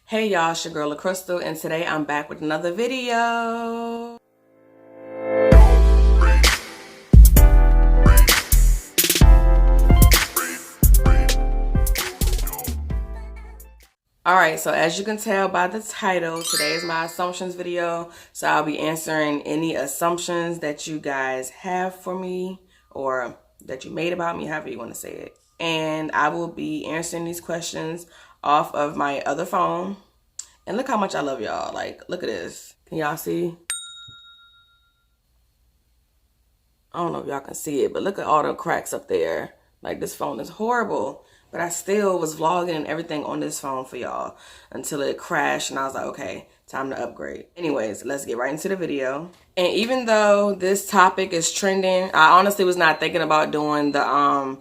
Hey y'all, it's your girl LaCrystal, and today I'm back with another video. Alright, so as you can tell by the title, today is my assumptions video. So I'll be answering any assumptions that you guys have for me or that you made about me, however you want to say it. And I will be answering these questions off of my other phone. And look how much I love y'all. Like, look at this. Can y'all see? I don't know if y'all can see it, but look at all the cracks up there. Like, this phone is horrible. But I still was vlogging and everything on this phone for y'all until it crashed. And I was like, okay, time to upgrade. Anyways, let's get right into the video. And even though this topic is trending, I honestly was not thinking about doing the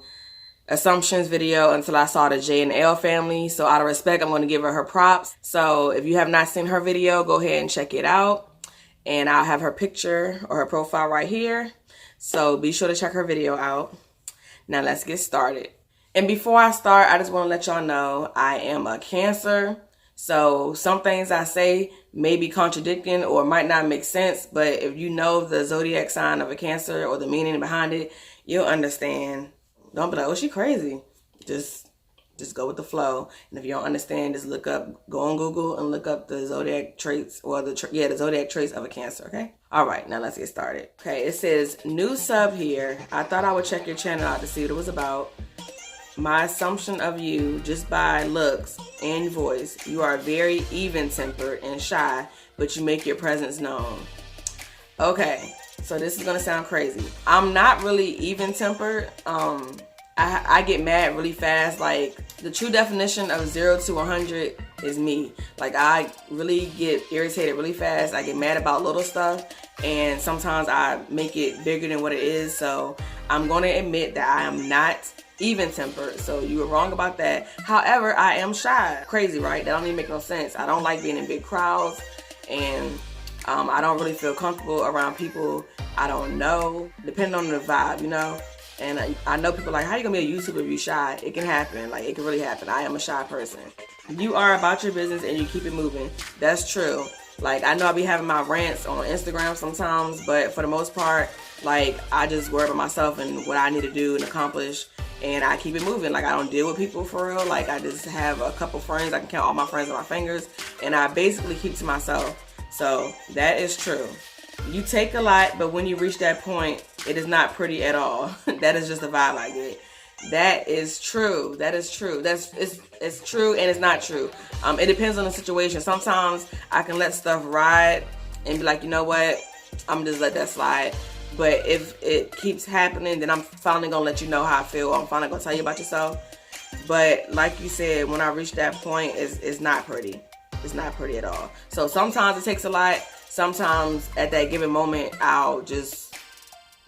assumptions video until I saw the J and L family. So out of respect, I'm going to give her props. So if you have not seen her video, go ahead and check it out. And I'll have her picture or her profile right here. So be sure to check her video out. Now let's get started. And before I start, I just want to let y'all know I am a Cancer. So some things I say may be contradicting or might not make sense. But if you know the zodiac sign of a Cancer or the meaning behind it, you'll understand. Don't be like, oh, she crazy. Just go with the flow. And if you don't understand, just look up, go on Google and look up the zodiac traits or the zodiac traits of a Cancer, okay? All right, now let's get started. Okay, it says, new sub here. I thought I would check your channel out to see what it was about. My assumption of you, just by looks and voice, you are very even-tempered and shy, but you make your presence known. Okay. So this is gonna sound crazy. I'm not really even-tempered. I get mad really fast. Like, the true definition of 0 to 100 is me. Like, I really get irritated really fast. I get mad about little stuff, and sometimes I make it bigger than what it is. So I'm gonna admit that I am not even-tempered. So you were wrong about that. However, I am shy. Crazy, right? That don't even make no sense. I don't like being in big crowds, and I don't really feel comfortable around people I don't know, depending on the vibe, you know? And I know people like, how you gonna be a YouTuber if you shy? It can happen, like, it can really happen. I am a shy person. You are about your business and you keep it moving. That's true. Like, I know I be having my rants on Instagram sometimes, but for the most part, like, I just worry about myself and what I need to do and accomplish, and I keep it moving. Like, I don't deal with people for real. Like, I just have a couple friends. I can count all my friends on my fingers, and I basically keep to myself. So that is true. You take a lot, but when you reach that point, it is not pretty at all. That is just the vibe I get. That is true. That is true. It's true and it's not true. It depends on the situation. Sometimes I can let stuff ride and be like, you know what? I'm just let that slide. But if it keeps happening, then I'm finally gonna let you know how I feel. I'm finally gonna tell you about yourself. But like you said, when I reach that point, it's not pretty. It's not pretty at all. So sometimes it takes a lot. Sometimes at that given moment, I'll just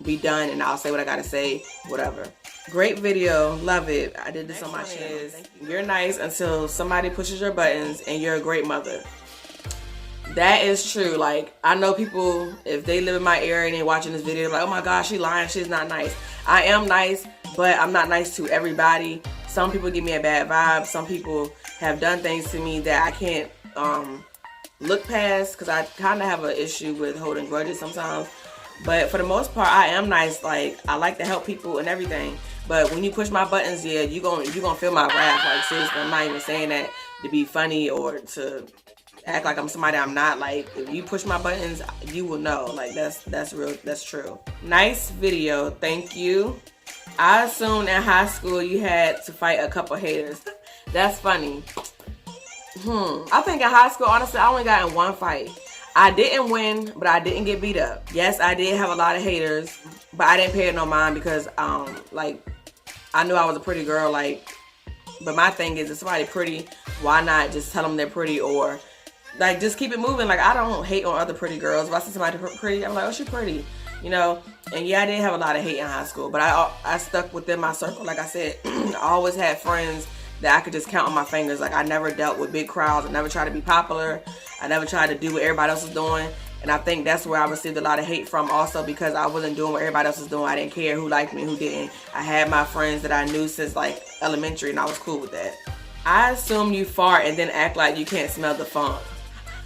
be done and I'll say what I gotta say, whatever. Great video, love it. I did this on my channel. You're nice until somebody pushes your buttons, and you're a great mother. That is true. Like, I know people, if they live in my area and they're watching this video, like, oh my gosh, she lying, she's not nice. I am nice, but I'm not nice to everybody. Some people give me a bad vibe. Some people have done things to me that I can't look past, because I kind of have an issue with holding grudges sometimes. But for the most part, I am nice. Like, I like to help people and everything. But when you push my buttons, yeah, you gonna feel my wrath. Like, seriously, I'm not even saying that to be funny or to act like I'm somebody I'm not. Like, if you push my buttons, you will know. Like, that's real. That's true. Nice video. Thank you. I assumed in high school you had to fight a couple haters. That's funny. I think in high school, honestly, I only got in one fight. I didn't win, but I didn't get beat up. Yes, I did have a lot of haters, but I didn't pay it no mind because, like, I knew I was a pretty girl. Like, but my thing is, if somebody pretty, why not just tell them they're pretty, or like, just keep it moving. Like, I don't hate on other pretty girls. If I see somebody pretty, I'm like, oh, she's pretty, you know. And yeah, I did have a lot of hate in high school, but I stuck within my circle. Like I said, I always had friends that I could just count on my fingers. Like, I never dealt with big crowds. I never tried to be popular. I never tried to do what everybody else was doing. And I think that's where I received a lot of hate from also, because I wasn't doing what everybody else was doing. I didn't care who liked me, who didn't. I had my friends that I knew since, like, elementary, and I was cool with that. I assume you fart and then act like you can't smell the funk.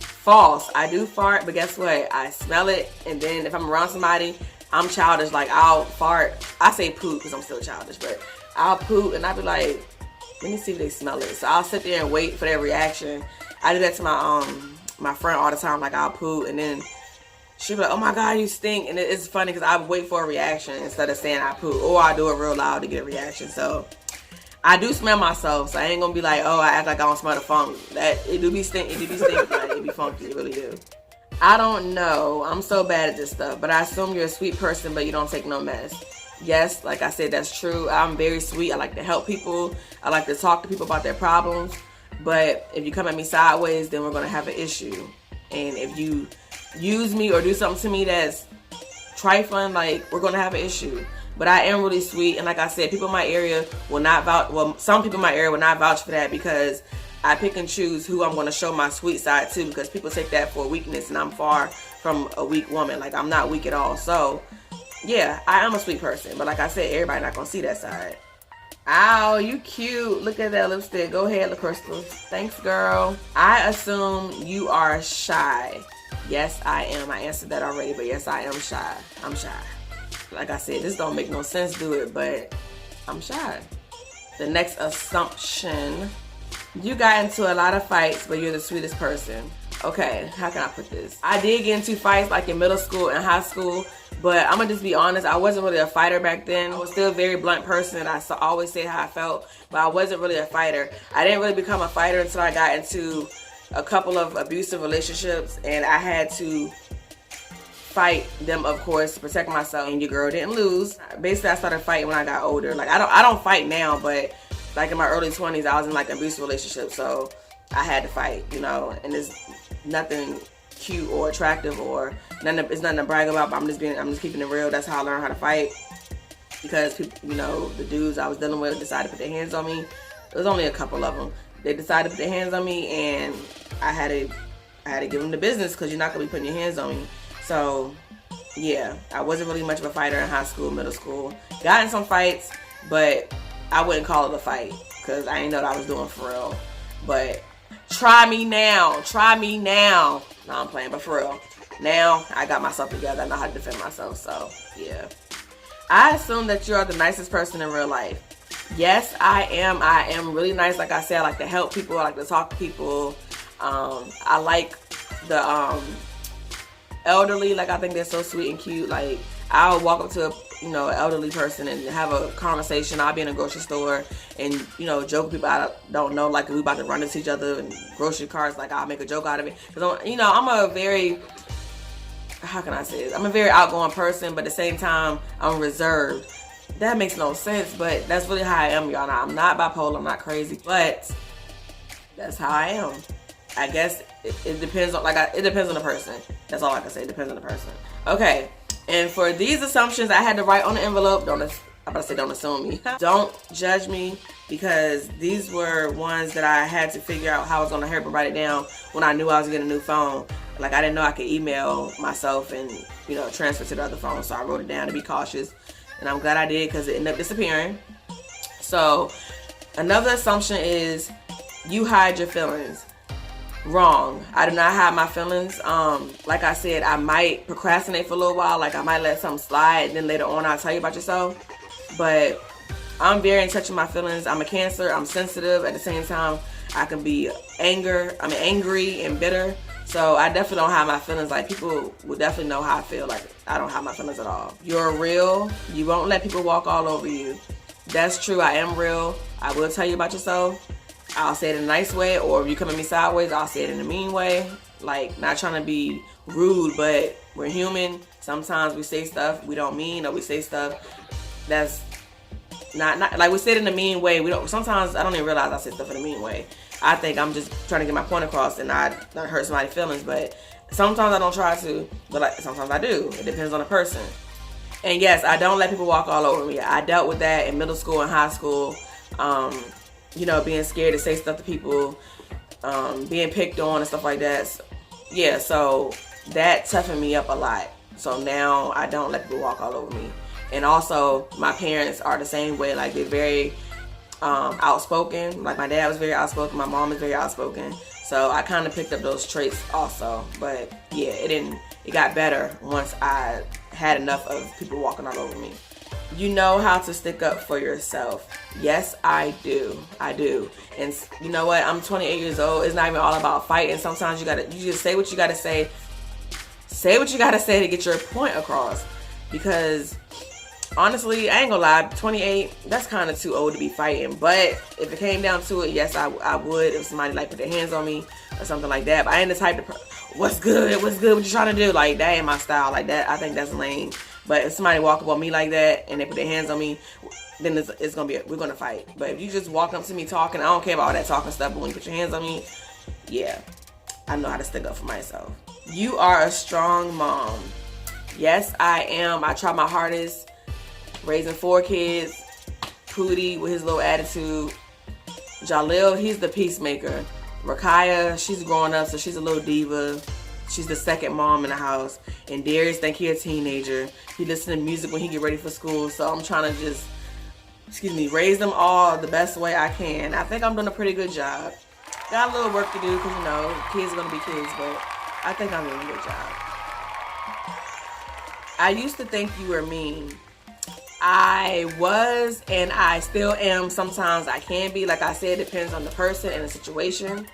False. I do fart, but guess what? I smell it, and then if I'm around somebody, I'm childish. Like, I'll fart. I say poop because I'm still childish, but I'll poop and I'll be like, let me see if they smell it. So I'll sit there and wait for their reaction. I do that to my friend all the time. Like, I'll poop and then she'll be like, oh my God, you stink. And it's funny because I wait for a reaction instead of saying I poop, or I do it real loud to get a reaction. So I do smell myself, so I ain't gonna be like, oh, I act like I don't smell the funk. It do be stink, like, it be funky, it really do. I don't know, I'm so bad at this stuff, but I assume you're a sweet person, but you don't take no mess. Yes, like I said, that's true. I'm very sweet. I like to help people. I like to talk to people about their problems. But if you come at me sideways, then we're gonna have an issue. And if you use me or do something to me that's trifling, like, we're gonna have an issue. But I am really sweet, and like I said, people in my area will not vouch. Well, some people in my area will not vouch for that because I pick and choose who I'm going to show my sweet side to, because people take that for weakness, and I'm far from a weak woman. Like, I'm not weak at all. So, yeah, I am a sweet person. But like I said, everybody not going to see that side. Ow, you cute. Look at that lipstick. Go ahead, LaCrystal. Thanks, girl. I assume you are shy. Yes, I am. I answered that already, but yes, I am shy. I'm shy. Like I said, this don't make no sense, do it, but I'm shy. The next assumption, you got into a lot of fights, but you're the sweetest person. Okay, how can I put this? I did get into fights like in middle school and high school, but I'm gonna just be honest, I wasn't really a fighter back then. I was still a very blunt person. I always say how I felt, but I wasn't really a fighter. I didn't really become a fighter until I got into a couple of abusive relationships, and I had to fight them, of course, to protect myself, and your girl didn't lose. Basically, I started fighting when I got older. Like, I don't fight now, but like in my early 20s, I was in like an abusive relationship, so I had to fight, you know, and it's nothing cute or attractive or it's nothing to brag about, but I'm just keeping it real. That's how I learned how to fight, because people, you know, the dudes I was dealing with decided to put their hands on me. There was only a couple of them. They decided to put their hands on me, and I had to give them the business, because you're not gonna be putting your hands on me. So, yeah, I wasn't really much of a fighter in high school, middle school. Got in some fights, but I wouldn't call it a fight, because I didn't know what I was doing for real. But try me now. Try me now. No, I'm playing, but for real. Now, I got myself together. I know how to defend myself, so, yeah. I assume that you are the nicest person in real life. Yes, I am. I am really nice. Like I said, I like to help people. I like to talk to people. I like the elderly. Like, I think they're so sweet and cute. Like, I'll walk up to an elderly person and have a conversation. I'll be in a grocery store and, joke with people I don't know, like, we about to run into each other in grocery carts. Like, I'll make a joke out of it. Because, I'm a very, how can I say this? I'm a very outgoing person, but at the same time, I'm reserved. That makes no sense, but that's really how I am, y'all. I'm not bipolar, I'm not crazy, but that's how I am. I guess it depends on, it depends on the person. That's all I can say. It depends on the person. Okay, and for these assumptions, I had to write on the envelope. Don't assume me. Don't judge me, because these were ones that I had to figure out how I was gonna hurry up and write it down when I knew I was getting a new phone. Like, I didn't know I could email myself and, transfer to the other phone, so I wrote it down to be cautious. And I'm glad I did, because it ended up disappearing. So, another assumption is you hide your feelings. Wrong. I do not hide my feelings. Like I said, I might procrastinate for a little while. Like, I might let something slide, and then later on I'll tell you about yourself. But I'm very in touch with my feelings. I'm a Cancer. I'm sensitive. At the same time, I can be angry and bitter. So I definitely don't hide my feelings. Like, people will definitely know how I feel. Like, I don't hide my feelings at all. You're real. You won't let people walk all over you. That's true. I am real. I will tell you about yourself. I'll say it in a nice way, or if you come at me sideways, I'll say it in a mean way. Like, not trying to be rude, but we're human. Sometimes we say stuff we don't mean, or we say stuff that's not like, we say it in a mean way. Sometimes I don't even realize I say stuff in a mean way. I think I'm just trying to get my point across and not hurt somebody's feelings, but sometimes I don't try to, but sometimes I do. It depends on the person. And yes, I don't let people walk all over me. I dealt with that in middle school and high school. Being scared to say stuff to people, being picked on and stuff like that. So that toughened me up a lot. So now I don't let people walk all over me. And also, my parents are the same way. Like, they're very outspoken. Like my dad was very outspoken, my mom is very outspoken. So I kind of picked up those traits also. But yeah, it got better once I had enough of people walking all over me. You know how to stick up for yourself. Yes, I do. I do. And you know what? I'm 28 years old. It's not even all about fighting. Sometimes you just say what you gotta say. Say what you gotta say to get your point across. Because honestly, I ain't gonna lie, 28, that's kind of too old to be fighting. But if it came down to it, yes, I would. If somebody like put their hands on me or something like that. But I ain't the type to, what's good, what you trying to do? Like, that ain't my style. Like that, I think that's lame. But if somebody walk up on me like that and they put their hands on me, then it's gonna be, we're gonna fight. But if you just walk up to me talking, I don't care about all that talking stuff, but when you put your hands on me, yeah, I know how to stick up for myself. You are a strong mom. Yes, I am. I try my hardest. Raising 4 kids. Pootie with his little attitude. Jalil, he's the peacemaker. Rakiyah, she's growing up, so she's a little diva. She's the second mom in the house. And Darius think he a teenager. He listens to music when he get ready for school. So I'm trying to just, raise them all the best way I can. I think I'm doing a pretty good job. Got a little work to do because, you know, kids are going to be kids, but I think I'm doing a good job. I used to think you were mean. I was, and I still am. Sometimes I can be. Like I said, it depends on the person and the situation.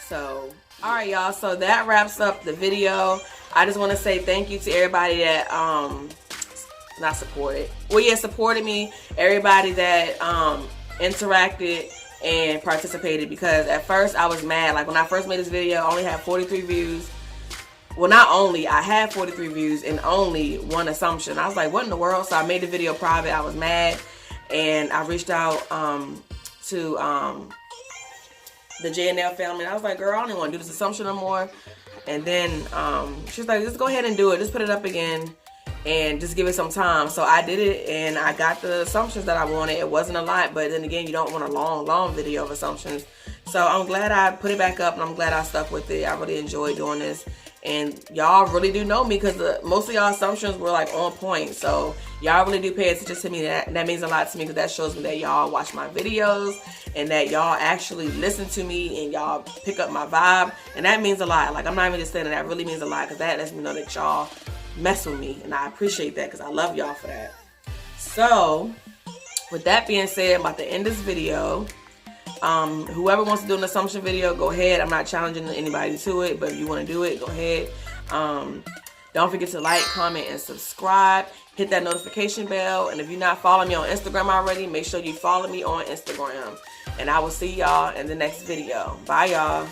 So, alright y'all, so that wraps up the video. I just want to say thank you to everybody that, not supported. Well, yeah, supported me. Everybody that, interacted and participated, because at first I was mad. Like when I first made this video, I only had 43 views. Well, not only, I had 43 views and only one assumption. I was like, what in the world? So I made the video private. I was mad, and I reached out to the JNL family, and I was like, girl, I don't even want to do this assumption no more. And then she was like, just go ahead and do it. Just put it up again and just give it some time. So I did it, and I got the assumptions that I wanted. It wasn't a lot, but then again, you don't want a long video of assumptions. So I'm glad I put it back up, and I'm glad I stuck with it. I really enjoyed doing this. And y'all really do know me, because most of y'all assumptions were like on point. So y'all really do pay attention to me. That means a lot to me, because that shows me that y'all watch my videos and that y'all actually listen to me and y'all pick up my vibe. And that means a lot. Like, I'm not even just saying that really means a lot, because that lets me know that y'all mess with me. And I appreciate that, because I love y'all for that. So with that being said, I'm about to end this video. Whoever wants to do an assumption video, go ahead. I'm not challenging anybody to it, but if you want to do it, go ahead. Don't forget to like, comment, and subscribe. Hit that notification bell. And if you're not following me on Instagram already, make sure you follow me on Instagram. And I will see y'all in the next video. Bye, y'all.